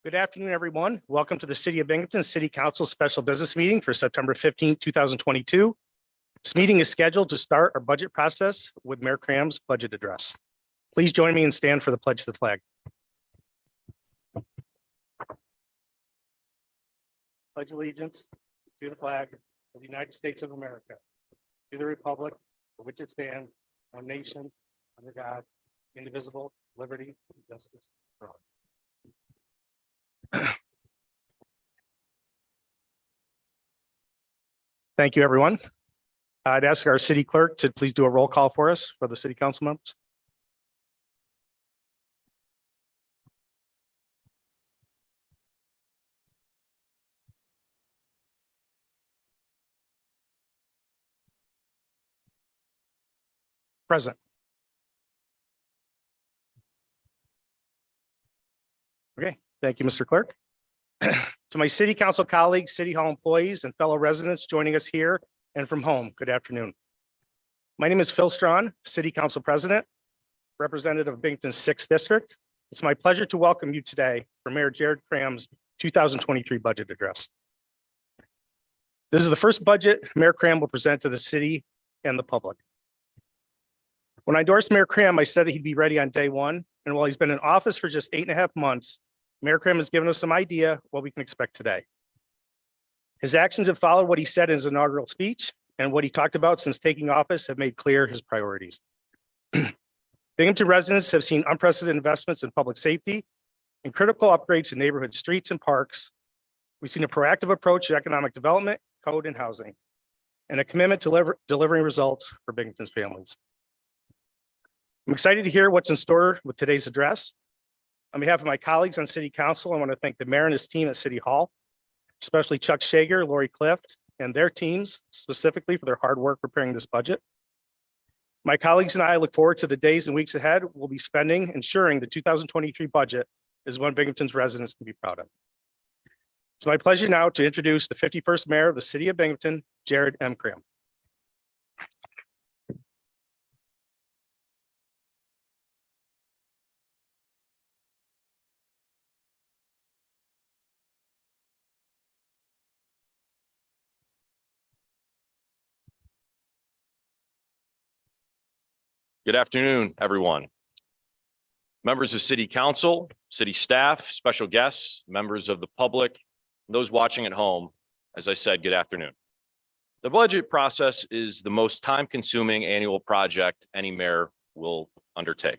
Good afternoon, everyone. Welcome to the City of Binghamton City Council Special Business Meeting for September 15, 2022. This meeting is scheduled to start our budget process with Mayor Cram's budget address. Please join me and stand for the pledge to the flag. Pledge allegiance to the flag of the United States of America, to the republic for which it stands, one nation, under God, indivisible, liberty, and justice for all. Thank you, everyone. I'd ask our city clerk to please do a roll call for us for the city council members. Present. Okay, thank you, Mr. Clerk. To my city council colleagues, city hall employees, and fellow residents joining us here and from home, good afternoon. My name is Phil Strawn, City Council President, representative of Binghamton's 6th District. It's my pleasure to welcome you today for Mayor Jared Cram's 2023 budget address. This is the first budget Mayor Cram will present to the city and the public. When I endorsed Mayor Cram, I said that he'd be ready on day one, and while he's been in office for just 8.5 months, Mayor Cram has given us some idea what we can expect today. His actions have followed what he said in his inaugural speech, and what he talked about since taking office have made clear his priorities. Binghamton residents have seen unprecedented investments in public safety and critical upgrades to neighborhood streets and parks. We've seen a proactive approach to economic development, code, and housing, and a commitment to delivering results for Binghamton's families. I'm excited to hear what's in store with today's address. On behalf of my colleagues on City Council, I want to thank the mayor and his team at City Hall, especially Chuck Shager, Lori Clift, and their teams specifically for their hard work preparing this budget. My colleagues and I look forward to the days and weeks ahead we'll be spending ensuring the 2023 budget is one Binghamton's residents can be proud of. It's my pleasure now to introduce the 51st mayor of the City of Binghamton, Jared M. Cram. Good afternoon, everyone. Members of City Council, city staff, special guests, members of the public, and those watching at home, as I said, good afternoon. The budget process is the most time-consuming annual project any mayor will undertake.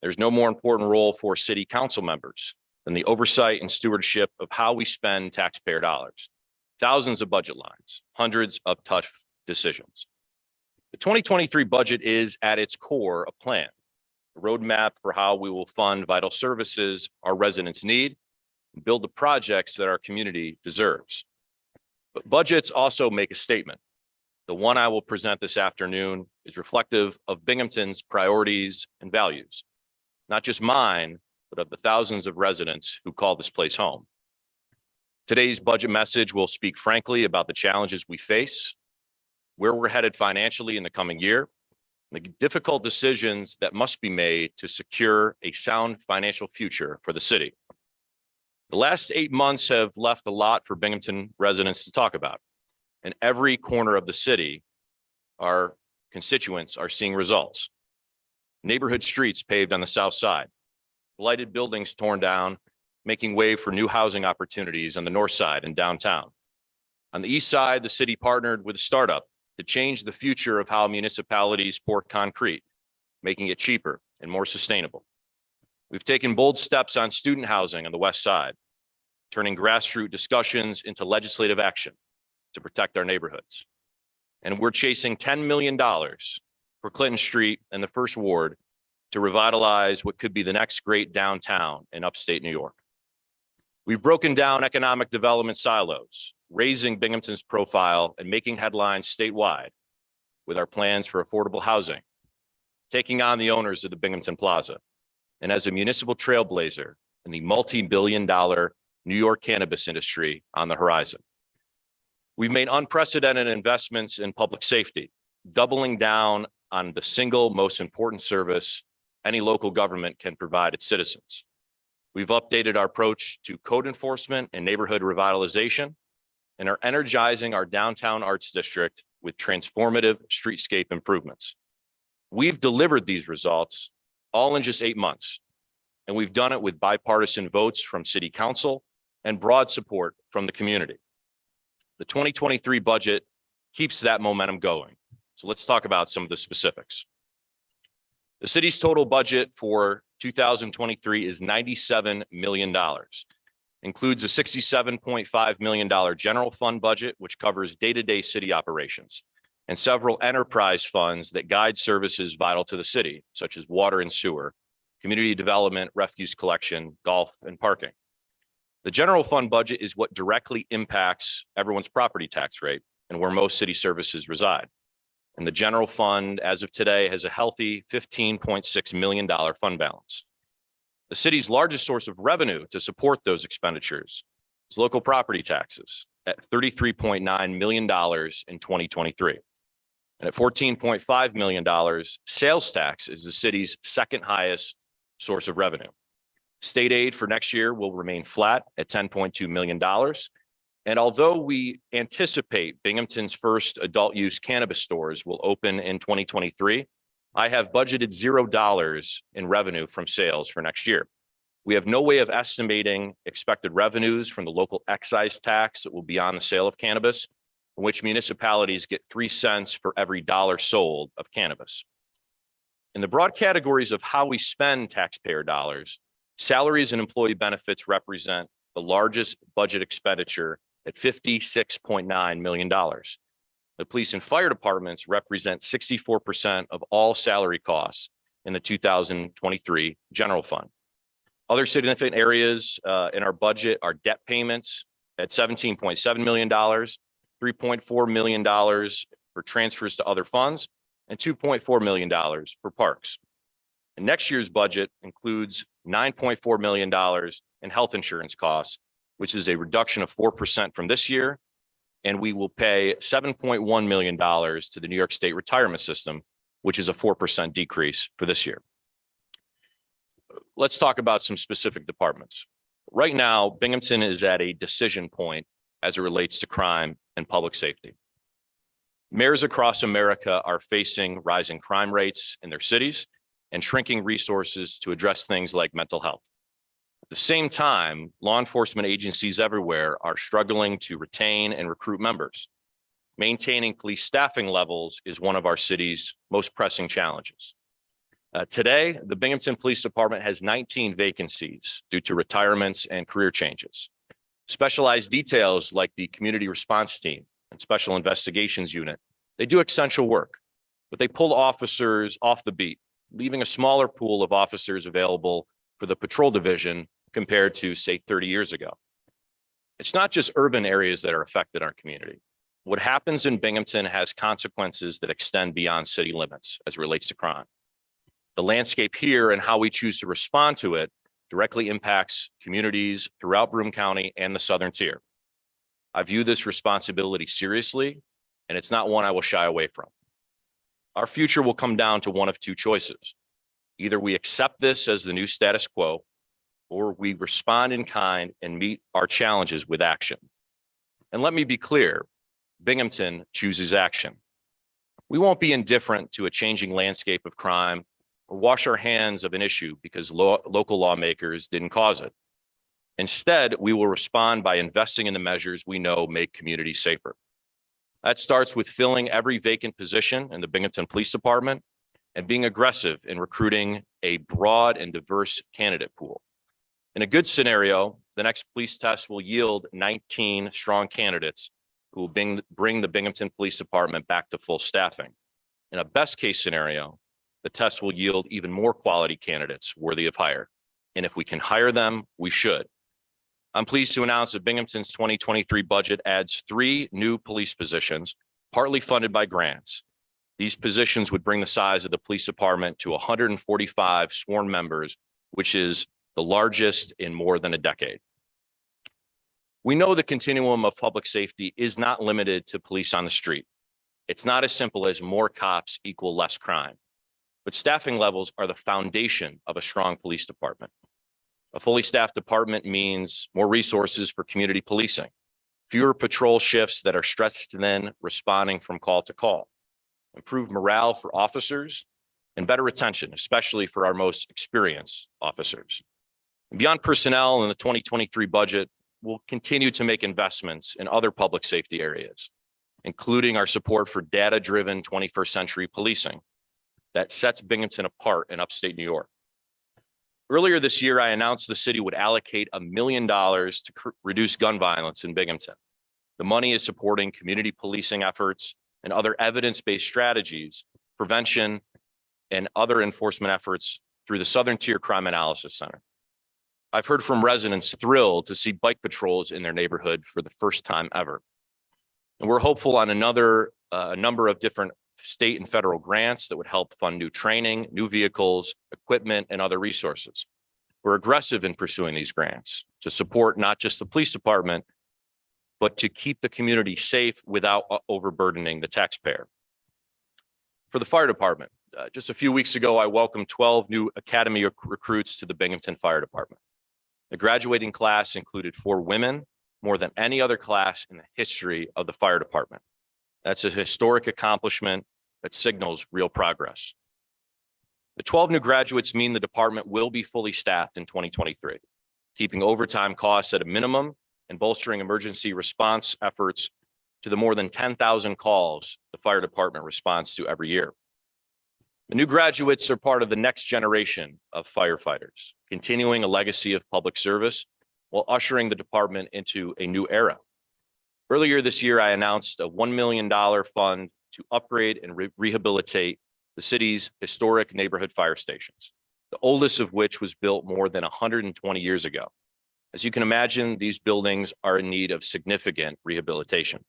There's no more important role for City Council members than the oversight and stewardship of how we spend taxpayer dollars. Thousands of budget lines, hundreds of tough decisions. The 2023 budget is at its core a plan, a roadmap for how we will fund vital services our residents need and build the projects that our community deserves. But budgets also make a statement. The one I will present this afternoon is reflective of Binghamton's priorities and values, not just mine, but of the thousands of residents who call this place home. Today's budget message will speak frankly about the challenges we face, where we're headed financially in the coming year, and the difficult decisions that must be made to secure a sound financial future for the city. The last 8 months have left a lot for Binghamton residents to talk about. In every corner of the city, our constituents are seeing results. Neighborhood streets paved on the south side, blighted buildings torn down, making way for new housing opportunities on the north side and downtown. On the east side, the city partnered with a startup to change the future of how municipalities pour concrete, making it cheaper and more sustainable. We've taken bold steps on student housing on the west side, turning grassroots discussions into legislative action to protect our neighborhoods. And we're chasing $10 million for Clinton Street and the First Ward to revitalize what could be the next great downtown in upstate New York. We've broken down economic development silos, raising Binghamton's profile and making headlines statewide with our plans for affordable housing, taking on the owners of the Binghamton Plaza, and as a municipal trailblazer in the multi-billion-dollar New York cannabis industry on the horizon. We've made unprecedented investments in public safety, doubling down on the single most important service any local government can provide its citizens. We've updated our approach to code enforcement and neighborhood revitalization and are energizing our downtown arts district with transformative streetscape improvements. We've delivered these results all in just 8 months, and we've done it with bipartisan votes from City Council and broad support from the community. The 2023 budget keeps that momentum going. So let's talk about some of the specifics. The city's total budget for 2023 is $97 million. Includes a $67.5 million general fund budget, which covers day-to-day city operations, and several enterprise funds that guide services vital to the city, such as water and sewer, community development, refuse collection, golf, and parking. The general fund budget is what directly impacts everyone's property tax rate and where most city services reside. And the general fund, as of today, has a healthy $15.6 million fund balance. The city's largest source of revenue to support those expenditures is local property taxes at $33.9 million in 2023. And at $14.5 million, sales tax is the city's second highest source of revenue. State aid for next year will remain flat at $10.2 million. And although we anticipate Binghamton's first adult use cannabis stores will open in 2023, I have budgeted $0 in revenue from sales for next year. We have no way of estimating expected revenues from the local excise tax that will be on the sale of cannabis, in which municipalities get 3 cents for every dollar sold of cannabis. In the broad categories of how we spend taxpayer dollars, salaries and employee benefits represent the largest budget expenditure at $56.9 million. The police and fire departments represent 64% of all salary costs in the 2023 general fund. Other significant areas in our budget are debt payments at $17.7 million, $3.4 million for transfers to other funds, and $2.4 million for parks. And next year's budget includes $9.4 million in health insurance costs, which is a reduction of 4% from this year. And we will pay $7.1 million to the New York State retirement system, which is a 4% decrease for this year. Let's talk about some specific departments. Right now, Binghamton is at a decision point as it relates to crime and public safety. Mayors across America are facing rising crime rates in their cities and shrinking resources to address things like mental health. At the same time, law enforcement agencies everywhere are struggling to retain and recruit members. Maintaining police staffing levels is one of our city's most pressing challenges. Today, the Binghamton Police Department has 19 vacancies due to retirements and career changes. Specialized details like the Community Response Team and Special Investigations Unit, they do essential work, but they pull officers off the beat, leaving a smaller pool of officers available for the patrol division compared to, say, 30 years ago. It's not just urban areas that are affected in our community. What happens in Binghamton has consequences that extend beyond city limits as it relates to crime. The landscape here and how we choose to respond to it directly impacts communities throughout Broome County and the Southern Tier. I view this responsibility seriously, and it's not one I will shy away from. Our future will come down to one of two choices. Either we accept this as the new status quo, or we respond in kind and meet our challenges with action. And let me be clear, Binghamton chooses action. We won't be indifferent to a changing landscape of crime or wash our hands of an issue because local lawmakers didn't cause it. Instead, we will respond by investing in the measures we know make communities safer. That starts with filling every vacant position in the Binghamton Police Department and being aggressive in recruiting a broad and diverse candidate pool. In a good scenario, the next police test will yield 19 strong candidates who will bring the Binghamton Police Department back to full staffing. In a best case scenario, the test will yield even more quality candidates worthy of hire. And if we can hire them, we should. I'm pleased to announce that Binghamton's 2023 budget adds 3 new police positions, partly funded by grants. These positions would bring the size of the police department to 145 sworn members, which is the largest in more than a decade. We know the continuum of public safety is not limited to police on the street. It's not as simple as more cops equal less crime, but staffing levels are the foundation of a strong police department. A fully staffed department means more resources for community policing, fewer patrol shifts that are stressed then responding from call to call, improved morale for officers, and better retention, especially for our most experienced officers. And beyond personnel in the 2023 budget, we'll continue to make investments in other public safety areas, including our support for data-driven 21st century policing that sets Binghamton apart in upstate New York. Earlier this year, I announced the city would allocate $1 million to reduce gun violence in Binghamton. The money is supporting community policing efforts and other evidence-based strategies, prevention, and other enforcement efforts through the Southern Tier Crime Analysis Center. I've heard from residents thrilled to see bike patrols in their neighborhood for the first time ever. And we're hopeful on a number of different state and federal grants that would help fund new training, new vehicles, equipment, and other resources. We're aggressive in pursuing these grants to support not just the police department, but to keep the community safe without overburdening the taxpayer. For the fire department, just a few weeks ago, I welcomed 12 new academy recruits to the Binghamton Fire Department. The graduating class included 4 women, more than any other class in the history of the fire department. That's a historic accomplishment that signals real progress. The 12 new graduates mean the department will be fully staffed in 2023, keeping overtime costs at a minimum and bolstering emergency response efforts to the more than 10,000 calls the fire department responds to every year. The new graduates are part of the next generation of firefighters, continuing a legacy of public service while ushering the department into a new era. Earlier this year, I announced a $1 million fund to upgrade and rehabilitate the city's historic neighborhood fire stations, the oldest of which was built more than 120 years ago. As you can imagine, these buildings are in need of significant rehabilitation.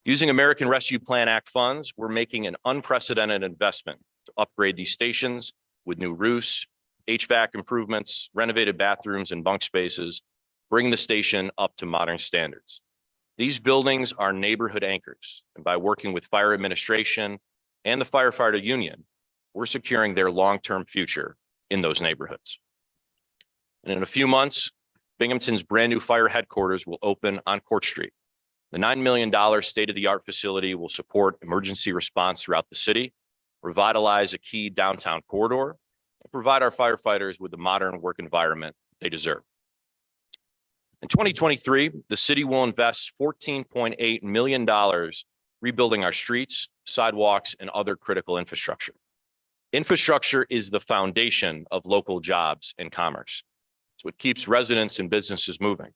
Using American Rescue Plan Act funds, we're making an unprecedented investment to upgrade these stations with new roofs, HVAC improvements, renovated bathrooms and bunk spaces, bring the station up to modern standards. These buildings are neighborhood anchors, and by working with fire administration and the firefighter union, we're securing their long-term future in those neighborhoods. And in a few months, Binghamton's brand new fire headquarters will open on Court Street. The $9 million state-of-the-art facility will support emergency response throughout the city, revitalize a key downtown corridor, and provide our firefighters with the modern work environment they deserve. In 2023, the city will invest $14.8 million rebuilding our streets, sidewalks, and other critical infrastructure. Infrastructure is the foundation of local jobs and commerce. It's what keeps residents and businesses moving.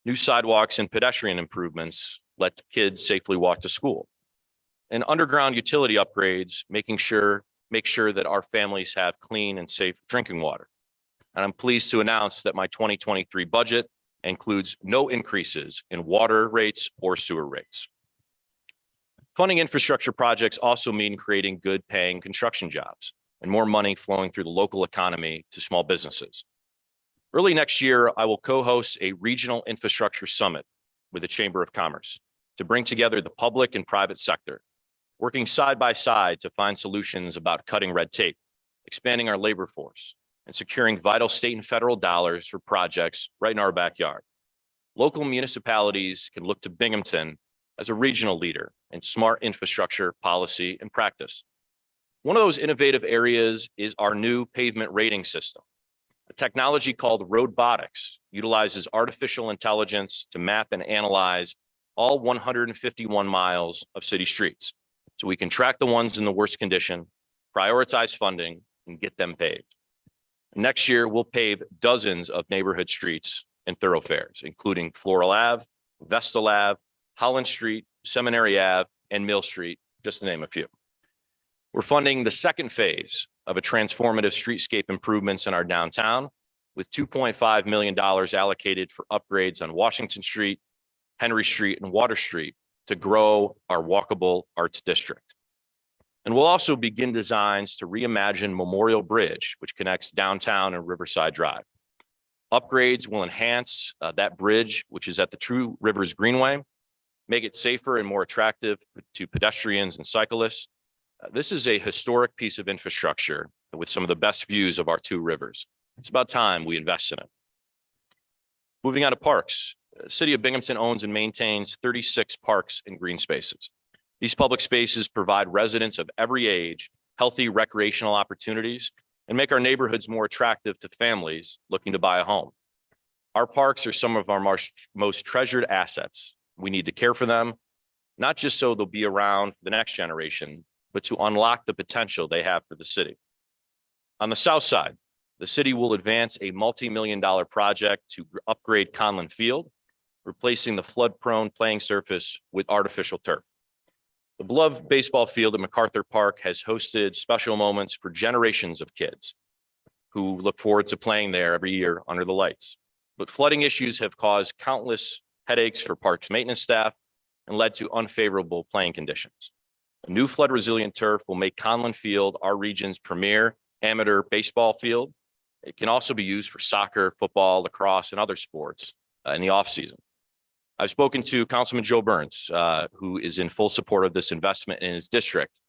New sidewalks and pedestrian improvements let kids safely walk to school. And underground utility upgrades make sure that our families have clean and safe drinking water. And I'm pleased to announce that my 2023 budget includes no increases in water rates or sewer rates. Funding infrastructure projects also mean creating good paying construction jobs and more money flowing through the local economy to small businesses. Early next year, I will co-host a regional infrastructure summit with the Chamber of Commerce to bring together the public and private sector, working side by side to find solutions about cutting red tape, expanding our labor force, and securing vital state and federal dollars for projects right in our backyard. Local municipalities can look to Binghamton as a regional leader in smart infrastructure policy and practice. One of those innovative areas is our new pavement rating system. A technology called roadbotics utilizes artificial intelligence to map and analyze all 151 miles of city streets, so we can track the ones in the worst condition, prioritize funding, and get them paved. Next year, we'll pave dozens of neighborhood streets and thoroughfares, including Floral Ave, Vestal Ave, Holland Street, Seminary Ave, and Mill Street, just to name a few. We're funding the second phase of a transformative streetscape improvements in our downtown with $2.5 million allocated for upgrades on Washington Street, Henry Street, and Water Street to grow our walkable arts district. And we'll also begin designs to reimagine Memorial Bridge, which connects downtown and Riverside Drive. Upgrades will enhance that bridge, which is at the True Rivers Greenway, make it safer and more attractive to pedestrians and cyclists. This is a historic piece of infrastructure with some of the best views of our two rivers. It's about time we invest in it. Moving on to parks. The City of Binghamton owns and maintains 36 parks and green spaces. These public spaces provide residents of every age healthy recreational opportunities and make our neighborhoods more attractive to families looking to buy a home. Our parks are some of our most treasured assets. We need to care for them, not just so they'll be around for the next generation, but to unlock the potential they have for the city. On the south side, the city will advance a multi-million-dollar project to upgrade Conlon Field, replacing the flood-prone playing surface with artificial turf. The beloved baseball field at MacArthur Park has hosted special moments for generations of kids who look forward to playing there every year under the lights. But flooding issues have caused countless headaches for parks maintenance staff and led to unfavorable playing conditions. A new flood-resilient turf will make Conlon Field our region's premier amateur baseball field. It can also be used for soccer, football, lacrosse, and other sports in the off-season. I've spoken to Councilman Joe Burns, who is in full support of this investment in his district.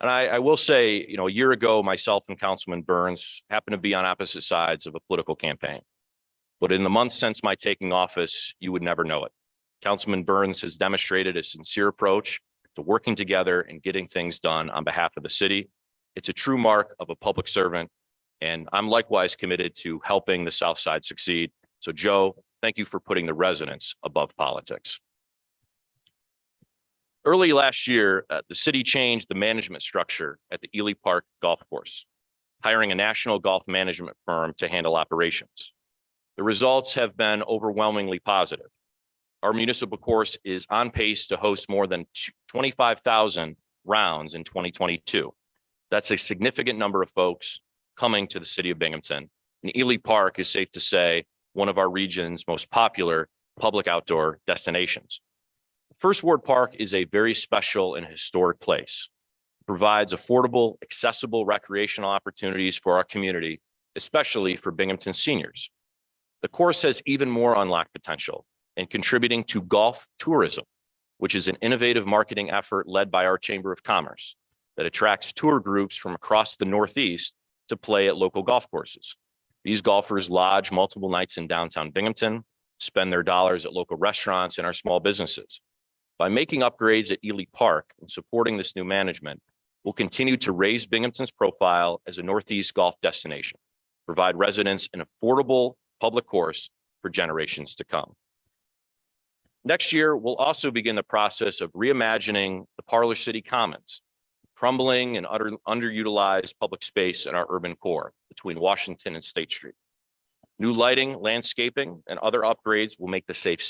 And I will say, a year ago, myself and Councilman Burns happened to be on opposite sides of a political campaign. But in the months since my taking office, you would never know it. Councilman Burns has demonstrated a sincere approach to working together and getting things done on behalf of the city. It's a true mark of a public servant, and I'm likewise committed to helping the South Side succeed. So Joe, thank you for putting the residents above politics. Early last year, the city changed the management structure at the Ely Park Golf Course, hiring a national golf management firm to handle operations. The results have been overwhelmingly positive. Our municipal course is on pace to host more than 25,000 rounds in 2022. That's a significant number of folks coming to the city of Binghamton. And Ely Park is, safe to say, one of our region's most popular public outdoor destinations. First Ward Park is a very special and historic place. It provides affordable, accessible recreational opportunities for our community, especially for Binghamton seniors. The course has even more unlocked potential in contributing to golf tourism, which is an innovative marketing effort led by our Chamber of Commerce that attracts tour groups from across the Northeast to play at local golf courses. These golfers lodge multiple nights in downtown Binghamton, spend their dollars at local restaurants and our small businesses. By making upgrades at Ely Park and supporting this new management, we'll continue to raise Binghamton's profile as a Northeast golf destination, provide residents an affordable public course for generations to come. Next year, we'll also begin the process of reimagining the Parlor City Commons, crumbling and underutilized public space in our urban core between Washington and State Street. New lighting, landscaping, and other upgrades will make the space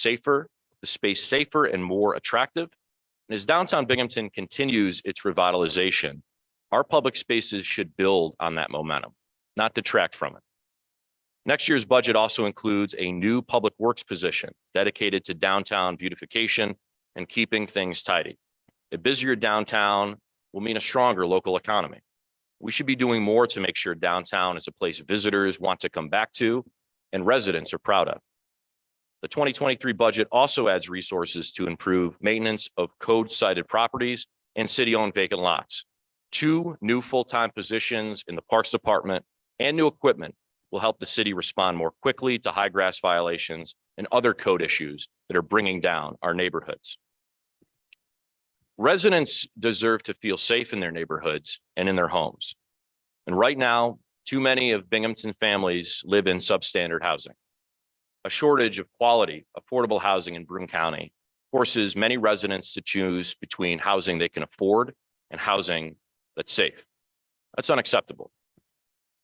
safer and more attractive. And as downtown Binghamton continues its revitalization, our public spaces should build on that momentum, not detract from it. Next year's budget also includes a new public works position dedicated to downtown beautification and keeping things tidy. A busier downtown will mean a stronger local economy. We should be doing more to make sure downtown is a place visitors want to come back to and residents are proud of. The 2023 budget also adds resources to improve maintenance of code-cited properties and city-owned vacant lots. 2 new full-time positions in the Parks Department and new equipment will help the city respond more quickly to high grass violations and other code issues that are bringing down our neighborhoods. Residents deserve to feel safe in their neighborhoods and in their homes. And right now, too many of Binghamton families live in substandard housing. A shortage of quality, affordable housing in Broome County forces many residents to choose between housing they can afford and housing that's safe. That's unacceptable.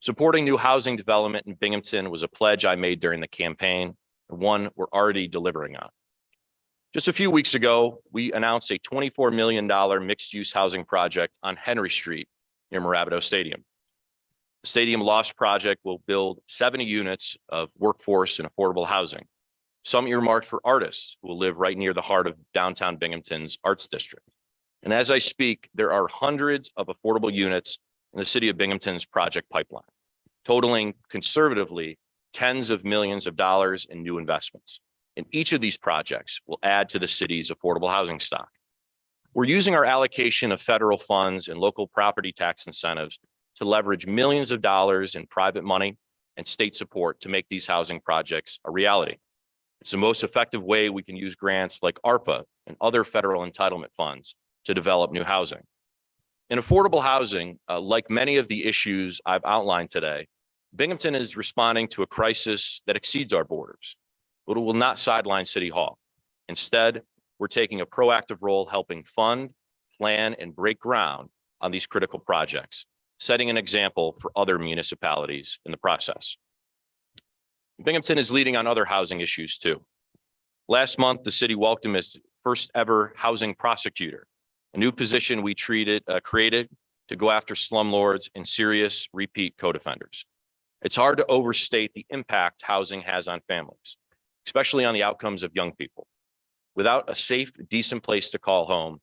Supporting new housing development in Binghamton was a pledge I made during the campaign, and one we're already delivering on. Just a few weeks ago, we announced a $24 million mixed-use housing project on Henry Street near Mirabito Stadium. The Stadium Loft project will build 70 units of workforce and affordable housing, some earmarked for artists who will live right near the heart of downtown Binghamton's Arts District. And as I speak, there are hundreds of affordable units in the city of Binghamton's project pipeline, totaling conservatively tens of millions of dollars in new investments. And each of these projects will add to the city's affordable housing stock. We're using our allocation of federal funds and local property tax incentives to leverage millions of dollars in private money and state support to make these housing projects a reality. It's the most effective way we can use grants like ARPA and other federal entitlement funds to develop new housing. In affordable housing, like many of the issues I've outlined today, Binghamton is responding to a crisis that exceeds our borders, but it will not sideline City Hall. Instead, we're taking a proactive role helping fund, plan, and break ground on these critical projects, setting an example for other municipalities in the process. Binghamton is leading on other housing issues too. Last month, the city welcomed its first ever housing prosecutor, a new position we created to go after slumlords and serious repeat co-offenders. It's hard to overstate the impact housing has on families, especially on the outcomes of young people. Without a safe, decent place to call home,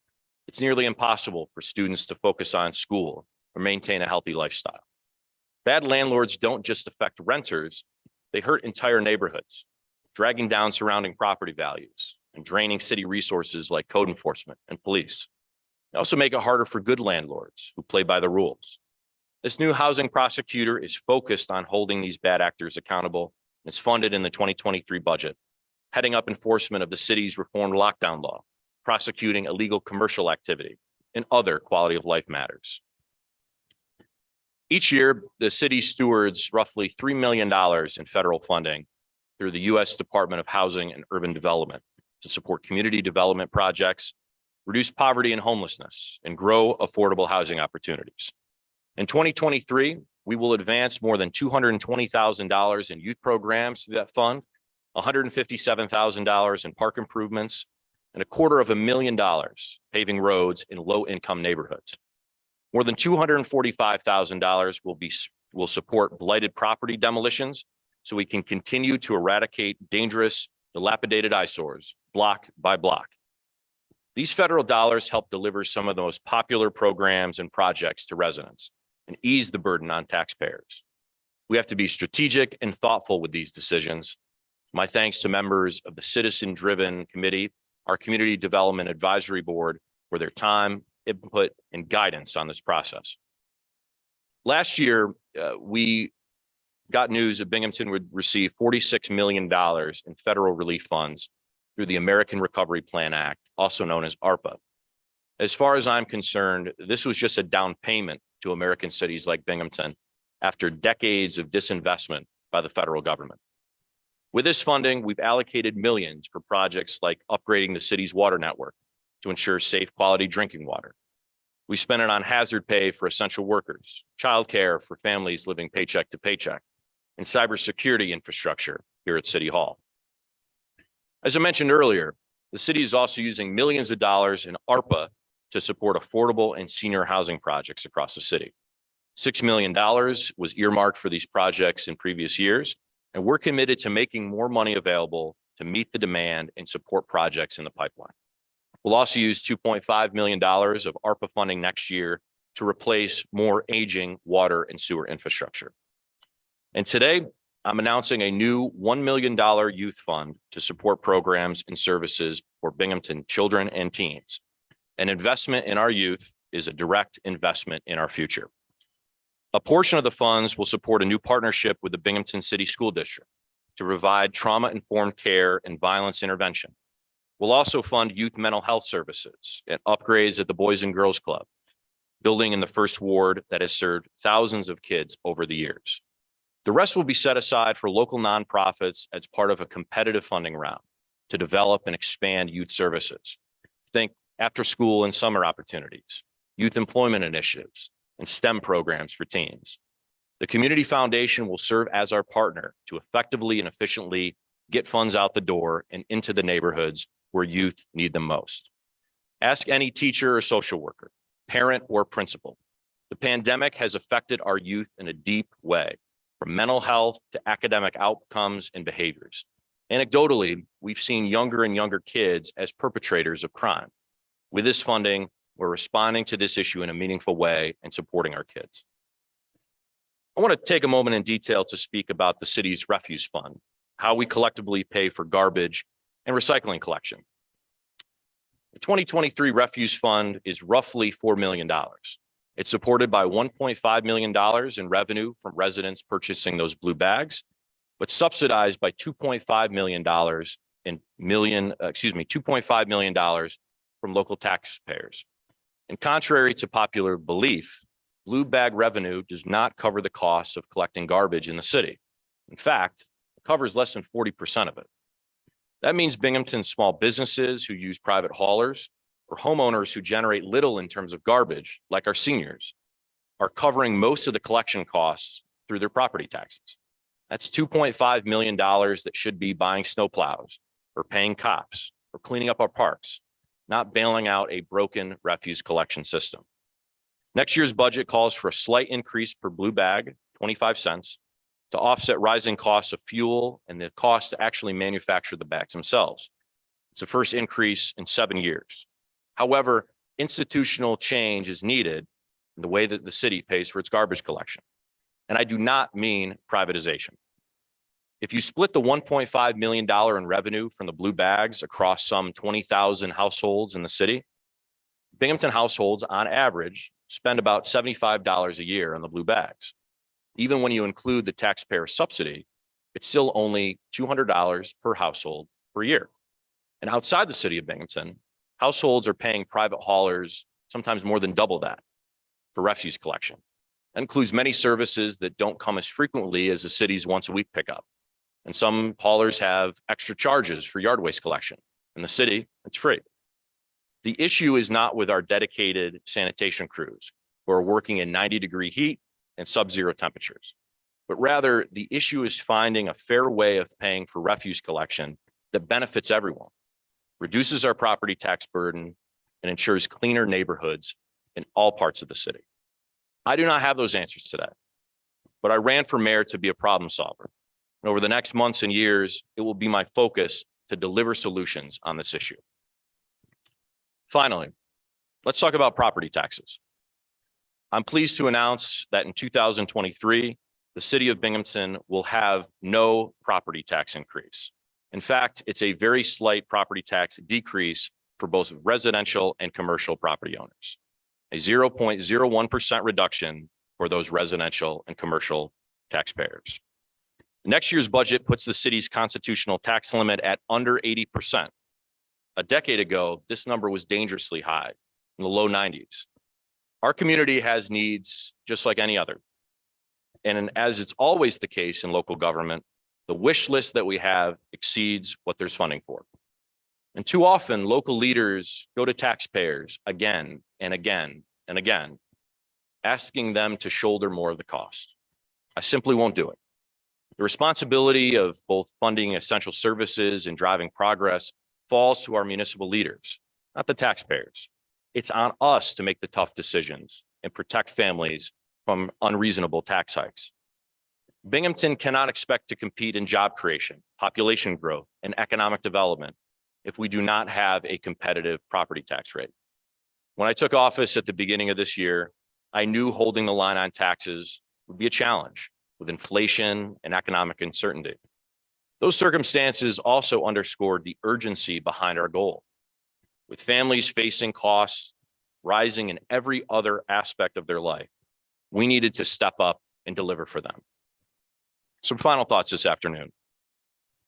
it's nearly impossible for students to focus on school or maintain a healthy lifestyle. Bad landlords don't just affect renters, they hurt entire neighborhoods, dragging down surrounding property values and draining city resources like code enforcement and police. They also make it harder for good landlords who play by the rules. This new housing prosecutor is focused on holding these bad actors accountable and is funded in the 2023 budget, heading up enforcement of the city's reformed lockdown law, prosecuting illegal commercial activity, and other quality of life matters. Each year, the city stewards roughly $3 million in federal funding through the U.S. Department of Housing and Urban Development to support community development projects, reduce poverty and homelessness, and grow affordable housing opportunities. In 2023, we will advance more than $220,000 in youth programs through that fund, $157,000 in park improvements, and $250,000 paving roads in low-income neighborhoods. More than $245,000 will support blighted property demolitions so we can continue to eradicate dangerous, dilapidated eyesores block by block. These federal dollars help deliver some of the most popular programs and projects to residents and ease the burden on taxpayers. We have to be strategic and thoughtful with these decisions. My thanks to members of the citizen-driven committee, our Community Development Advisory Board, for their time, input, and guidance on this process. Last year, we got news that Binghamton would receive $46 million in federal relief funds through the American Recovery Plan Act, also known as ARPA. As far as I'm concerned, this was just a down payment to American cities like Binghamton after decades of disinvestment by the federal government. With this funding, we've allocated millions for projects like upgrading the city's water network to ensure safe, quality drinking water. We spent it on hazard pay for essential workers, childcare for families living paycheck to paycheck, and cybersecurity infrastructure here at City Hall. As I mentioned earlier, the city is also using millions of dollars in ARPA to support affordable and senior housing projects across the city. $6 million was earmarked for these projects in previous years, and we're committed to making more money available to meet the demand and support projects in the pipeline. We'll also use $2.5 million of ARPA funding next year to replace more aging water and sewer infrastructure. And today, I'm announcing a new $1 million youth fund to support programs and services for Binghamton children and teens. An investment in our youth is a direct investment in our future. A portion of the funds will support a new partnership with the Binghamton City School District to provide trauma-informed care and violence intervention. We'll also fund youth mental health services and upgrades at the Boys and Girls Club, building in the first ward that has served thousands of kids over the years. The rest will be set aside for local nonprofits as part of a competitive funding round to develop and expand youth services. Think after school and summer opportunities, youth employment initiatives, and STEM programs for teens. The Community Foundation will serve as our partner to effectively and efficiently get funds out the door and into the neighborhoods where youth need them most. Ask any teacher or social worker, parent or principal. The pandemic has affected our youth in a deep way, from mental health to academic outcomes and behaviors. Anecdotally, we've seen younger and younger kids as perpetrators of crime. With this funding, we're responding to this issue in a meaningful way and supporting our kids. I want to take a moment in detail to speak about the city's refuse fund, how we collectively pay for garbage and recycling collection. The 2023 refuse fund is roughly $4 million. It's supported by $1.5 million in revenue from residents purchasing those blue bags, but subsidized by $2.5 million $2.5 million from local taxpayers. And contrary to popular belief, blue bag revenue does not cover the costs of collecting garbage in the city. In fact, it covers less than 40% of it. That means Binghamton's small businesses who use private haulers or homeowners who generate little in terms of garbage, like our seniors, are covering most of the collection costs through their property taxes. That's $2.5 million that should be buying snowplows or paying cops or cleaning up our parks, not bailing out a broken refuse collection system. Next year's budget calls for a slight increase per blue bag, 25 cents, to offset rising costs of fuel and the cost to actually manufacture the bags themselves. It's the first increase in 7 years. However, institutional change is needed in the way that the city pays for its garbage collection. And I do not mean privatization. If you split the $1.5 million in revenue from the blue bags across some 20,000 households in the city, Binghamton households on average spend about $75 a year on the blue bags. Even when you include the taxpayer subsidy, it's still only $200 per household per year. And outside the city of Binghamton, households are paying private haulers sometimes more than double that for refuse collection. That includes many services that don't come as frequently as the city's once-a-week pickup. And some haulers have extra charges for yard waste collection. In the city, it's free. The issue is not with our dedicated sanitation crews who are working in 90-degree heat and sub-zero temperatures, but rather the issue is finding a fair way of paying for refuse collection that benefits everyone, reduces our property tax burden, and ensures cleaner neighborhoods in all parts of the city. I do not have those answers today, but I ran for mayor to be a problem solver. And over the next months and years, it will be my focus to deliver solutions on this issue. Finally, let's talk about property taxes. I'm pleased to announce that in 2023, the city of Binghamton will have no property tax increase. In fact, it's a very slight property tax decrease for both residential and commercial property owners, a 0.01% reduction for those residential and commercial taxpayers. Next year's budget puts the city's constitutional tax limit at under 80%. A decade ago, this number was dangerously high, in the low 90s. Our community has needs just like any other. And as it's always the case in local government, the wish list that we have exceeds what there's funding for. And too often, local leaders go to taxpayers again and again and again, asking them to shoulder more of the cost. I simply won't do it. The responsibility of both funding essential services and driving progress falls to our municipal leaders, not the taxpayers. It's on us to make the tough decisions and protect families from unreasonable tax hikes. Binghamton cannot expect to compete in job creation, population growth, and economic development if we do not have a competitive property tax rate. When I took office at the beginning of this year, I knew holding the line on taxes would be a challenge with inflation and economic uncertainty. Those circumstances also underscored the urgency behind our goal. With families facing costs rising in every other aspect of their life, we needed to step up and deliver for them. Some final thoughts this afternoon.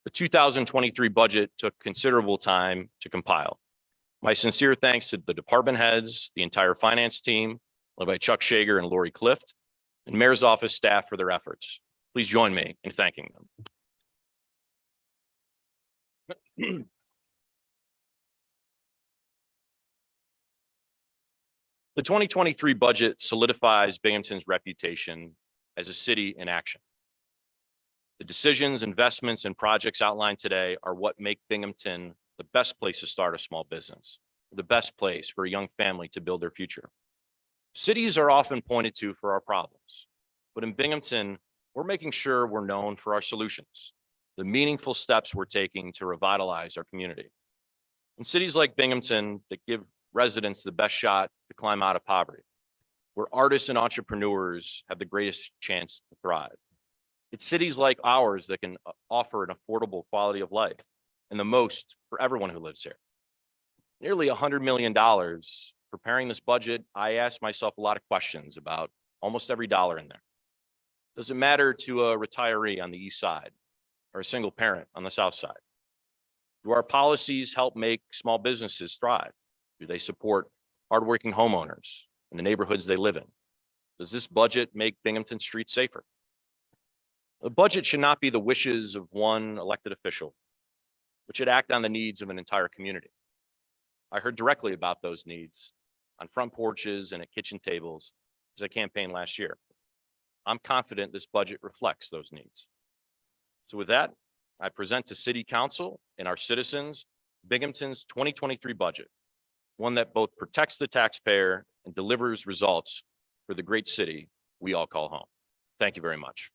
The 2023 budget took considerable time to compile. My sincere thanks to the department heads, the entire finance team, led by Chuck Shager and Lori Clift, and Mayor's office staff for their efforts. Please join me in thanking them. The 2023 budget solidifies Binghamton's reputation as a city in action. The decisions, investments, and projects outlined today are what make Binghamton the best place to start a small business, the best place for a young family to build their future. Cities are often pointed to for our problems, but in Binghamton, we're making sure we're known for our solutions, the meaningful steps we're taking to revitalize our community. In cities like Binghamton that give residents the best shot to climb out of poverty, where artists and entrepreneurs have the greatest chance to thrive. It's cities like ours that can offer an affordable quality of life and the most for everyone who lives here. Nearly $100 million for preparing this budget, I asked myself a lot of questions about almost every dollar in there. Does it matter to a retiree on the east side or a single parent on the south side? Do our policies help make small businesses thrive? Do they support hardworking homeowners in the neighborhoods they live in? Does this budget make Binghamton streets safer? The budget should not be the wishes of one elected official, but should act on the needs of an entire community. I heard directly about those needs on front porches and at kitchen tables as I campaigned last year. I'm confident this budget reflects those needs. So with that, I present to City Council and our citizens Binghamton's 2023 budget, one that both protects the taxpayer and delivers results for the great city we all call home. Thank you very much.